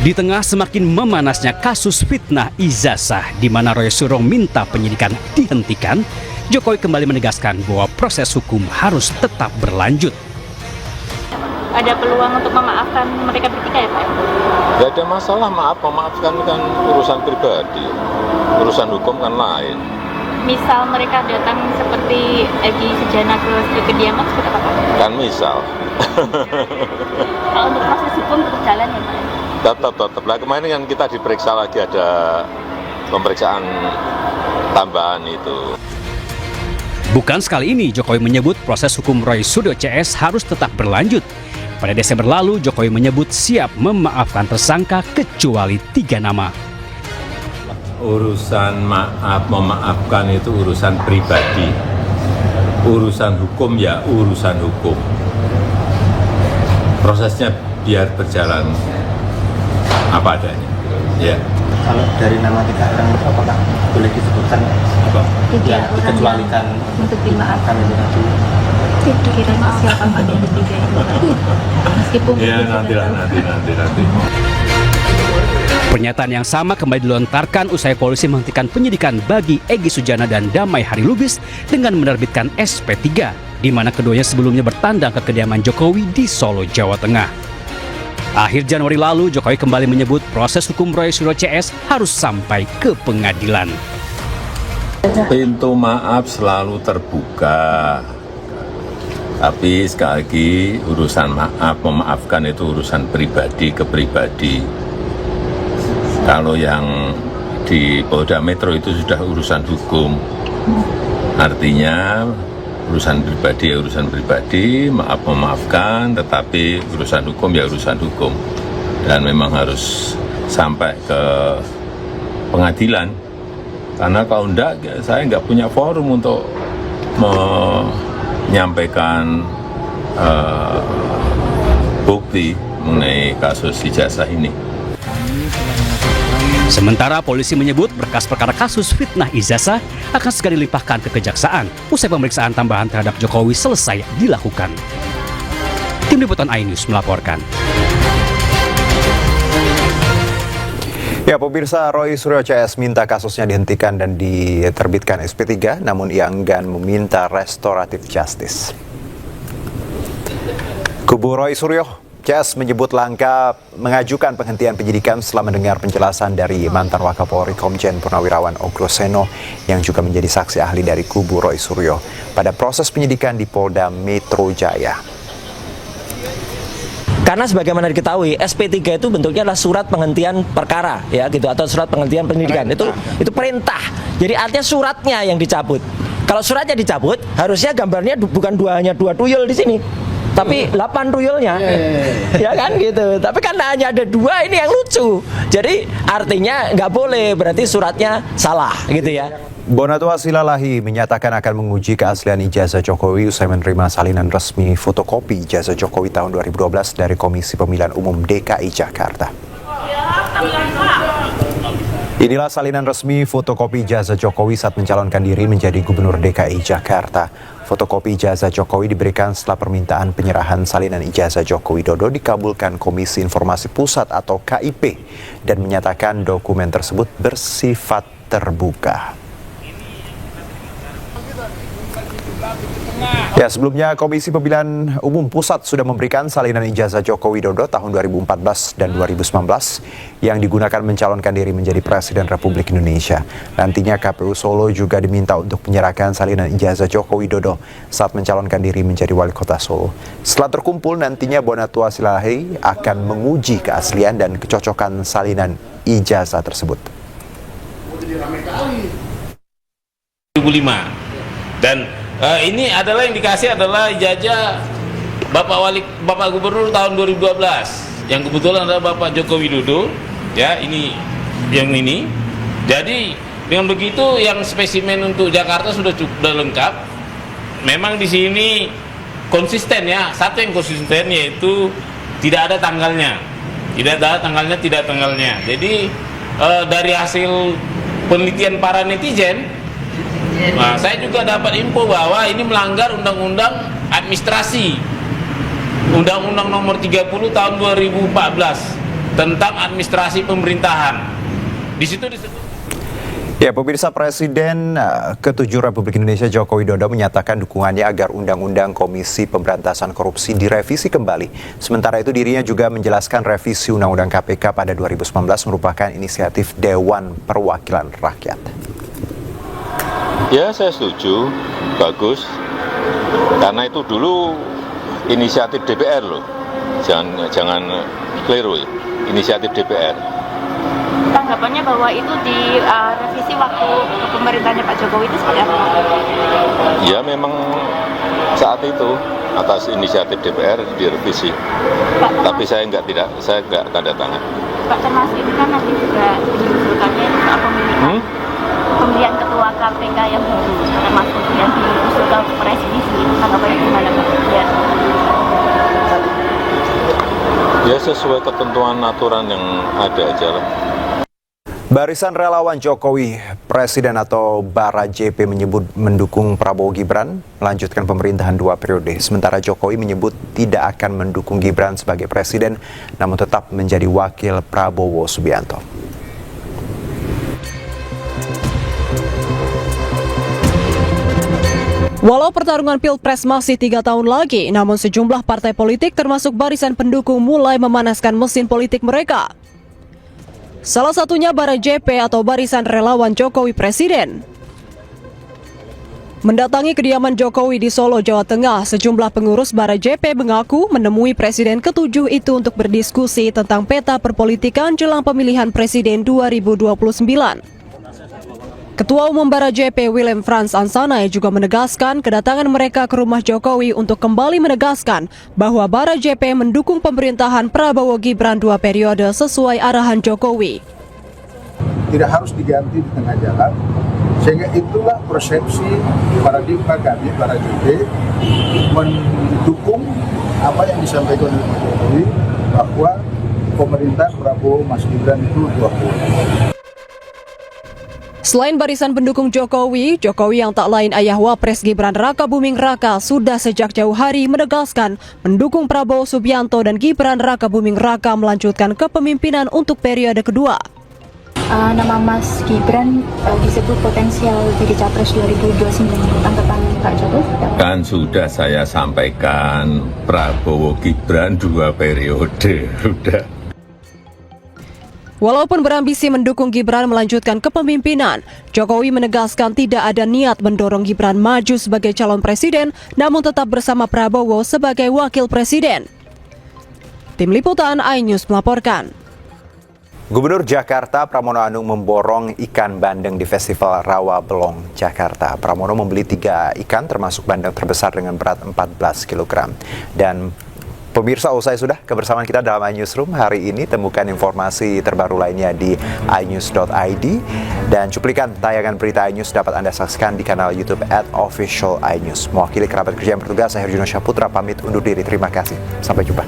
Di tengah semakin memanasnya kasus fitnah ijazah di mana Roy Suryo minta penyidikan dihentikan, Jokowi kembali menegaskan bahwa proses hukum harus tetap berlanjut. Ada peluang untuk memaafkan mereka bertiga ya Pak? Gak ada masalah, memaafkan kan urusan pribadi, urusan hukum kan lain. Misal mereka datang seperti Egy Sujana ke kediaman seperti apa Pak? Kan misal. Kalau untuk proses hukum berjalan ya Pak? Tetap lah, kemarin kan kita diperiksa lagi, ada pemeriksaan tambahan itu. Bukan sekali ini Jokowi menyebut proses hukum Roy Suryo CS harus tetap berlanjut. Pada Desember lalu Jokowi menyebut siap memaafkan tersangka kecuali 3 nama. Urusan memaafkan itu urusan pribadi. Urusan hukum ya urusan hukum. Prosesnya biar berjalan apa adanya. Ya. Kalau dari nama 3 orang itu apakah boleh disebutkan apa? Tiga orang dikecualikan untuk dimaafkan itu nanti. Kira-kira siapa Pak yang ketiga itu? Meskipun Ya nanti. Pernyataan yang sama kembali dilontarkan usai polisi menghentikan penyidikan bagi Egy Sujana dan Damai Hari Lubis dengan menerbitkan SP3, di mana keduanya sebelumnya bertandang ke kediaman Jokowi di Solo, Jawa Tengah. Akhir Januari lalu, Jokowi kembali menyebut proses hukum Roy Suryo CS harus sampai ke pengadilan. Pintu maaf selalu terbuka. Tapi sekali lagi urusan memaafkan itu urusan pribadi ke pribadi. Kalau yang di Polda Metro itu sudah urusan hukum. Artinya urusan pribadi ya urusan pribadi, memaafkan, tetapi urusan hukum ya urusan hukum. Dan memang harus sampai ke pengadilan. Karena kalau enggak, saya enggak punya forum untuk menyampaikan bukti mengenai kasus ijazah ini. Sementara polisi menyebut berkas perkara kasus fitnah ijazah akan segera dilimpahkan ke kejaksaan usai pemeriksaan tambahan terhadap Jokowi selesai dilakukan. Tim Liputan iNews melaporkan. Ya, pemirsa, Roy Suryo CS minta kasusnya dihentikan dan diterbitkan SP3, namun ia enggan meminta restoratif justice. Kubu Roy Suryo CS menyebut langkah mengajukan penghentian penyidikan setelah mendengar penjelasan dari mantan Wakapolri Komjen Purnawirawan Ogroseno yang juga menjadi saksi ahli dari kubu Roy Suryo pada proses penyidikan di Polda Metro Jaya. Karena sebagaimana diketahui SP3 itu bentuknya adalah surat penghentian perkara ya gitu, atau surat penghentian penyidikan. Itu perintah. Jadi artinya suratnya yang dicabut. Kalau suratnya dicabut, harusnya gambarnya bukan hanya 2 tuyul di sini, tapi 8 tuyulnya. Ya kan gitu. Tapi karena hanya ada 2, ini yang lucu. Jadi artinya nggak boleh, berarti suratnya salah gitu ya. Bonatua Silalahi menyatakan akan menguji keaslian ijazah Jokowi usai menerima salinan resmi fotokopi ijazah Jokowi tahun 2012 dari Komisi Pemilihan Umum DKI Jakarta. Inilah salinan resmi fotokopi ijazah Jokowi saat mencalonkan diri menjadi Gubernur DKI Jakarta. Fotokopi ijazah Jokowi diberikan setelah permintaan penyerahan salinan ijazah Joko Widodo dikabulkan Komisi Informasi Pusat atau KIP dan menyatakan dokumen tersebut bersifat terbuka. Ya, sebelumnya Komisi Pemilihan Umum Pusat sudah memberikan salinan ijazah Joko Widodo tahun 2014 dan 2019 yang digunakan mencalonkan diri menjadi Presiden Republik Indonesia. Nantinya KPU Solo juga diminta untuk menyerahkan salinan ijazah Joko Widodo saat mencalonkan diri menjadi Wali Kota Solo. Setelah terkumpul, nantinya Bonatua Silalahi akan menguji keaslian dan kecocokan salinan ijazah tersebut. 2005 dan ini adalah yang dikasih adalah ijazah Bapak Gubernur tahun 2012 yang kebetulan adalah Bapak Joko Widodo ya, ini yang ini. Jadi dengan begitu yang spesimen untuk Jakarta sudah lengkap. Memang di sini konsisten ya, satu yang konsisten yaitu tidak ada tanggalnya. Tidak tanggalnya. Jadi dari hasil penelitian para netizen, nah, saya juga dapat info bahwa ini melanggar Undang-Undang Administrasi, Undang-Undang Nomor 30 Tahun 2014 tentang administrasi pemerintahan. Di situ disebut. Ya, pemirsa, Presiden ke-7 Republik Indonesia Joko Widodo menyatakan dukungannya agar Undang-Undang Komisi Pemberantasan Korupsi direvisi kembali. Sementara itu dirinya juga menjelaskan revisi Undang-Undang KPK pada 2019 merupakan inisiatif Dewan Perwakilan Rakyat. Ya, saya setuju, bagus. Karena itu dulu inisiatif DPR loh. Jangan keliru ya, inisiatif DPR. Tanggapannya bahwa itu di revisi waktu pemerintahnya Pak Jokowi itu seperti apa? Ya memang saat itu atas inisiatif DPR direvisi. Pak, Tapi saya nggak tanda tangan. Pak, termasuk itu kan nanti juga diusulkannya soal pemilihan ketua KPK yang baru, termasuk yang diusulkan presidensi. Tanggapannya gimana Pak? Ya sesuai ketentuan aturan yang ada aja lah. Barisan Relawan Jokowi, Presiden atau Bara JP menyebut mendukung Prabowo Gibran melanjutkan pemerintahan 2 periode. Sementara Jokowi menyebut tidak akan mendukung Gibran sebagai Presiden, namun tetap menjadi wakil Prabowo Subianto. Walau pertarungan Pilpres masih 3 tahun lagi, namun sejumlah partai politik termasuk barisan pendukung mulai memanaskan mesin politik mereka. Salah satunya Bara JP atau Barisan Relawan Jokowi Presiden. Mendatangi kediaman Jokowi di Solo, Jawa Tengah, sejumlah pengurus Bara JP mengaku menemui Presiden ke-7 itu untuk berdiskusi tentang peta perpolitikan jelang pemilihan Presiden 2029. Ketua Umum Bara JP Willem Frans Ansanai juga menegaskan kedatangan mereka ke rumah Jokowi untuk kembali menegaskan bahwa Bara JP mendukung pemerintahan Prabowo Gibran 2 periode sesuai arahan Jokowi. Tidak harus diganti di tengah jalan, sehingga itulah persepsi paradigma kami Bara JP mendukung apa yang disampaikan oleh Pak Jokowi bahwa pemerintah Prabowo Mas Gibran itu 2 periode. Selain barisan pendukung Jokowi, Jokowi yang tak lain ayah Wapres Gibran Raka Buming Raka sudah sejak jauh hari menegaskan mendukung Prabowo Subianto dan Gibran Raka Buming Raka melanjutkan kepemimpinan untuk periode kedua. Nama Mas Gibran disebut potensial jadi Capres 2029. Tanggapan Pak Jokowi? Kan sudah saya sampaikan, Prabowo Gibran 2 periode, sudah. Walaupun berambisi mendukung Gibran melanjutkan kepemimpinan, Jokowi menegaskan tidak ada niat mendorong Gibran maju sebagai calon presiden, namun tetap bersama Prabowo sebagai wakil presiden. Tim Liputan iNews melaporkan. Gubernur Jakarta Pramono Anung memborong ikan bandeng di Festival Rawa Belong, Jakarta. Pramono membeli 3 ikan termasuk bandeng terbesar dengan berat 14 kg. Dan pemirsa, usai sudah kebersamaan kita dalam iNewsroom hari ini. Temukan informasi terbaru lainnya di inews.id. Dan cuplikan tayangan berita iNews dapat Anda saksikan di kanal YouTube @officialinews. Mewakili kerabat kerja yang bertugas, saya Herjuno Syaputra pamit undur diri. Terima kasih. Sampai jumpa.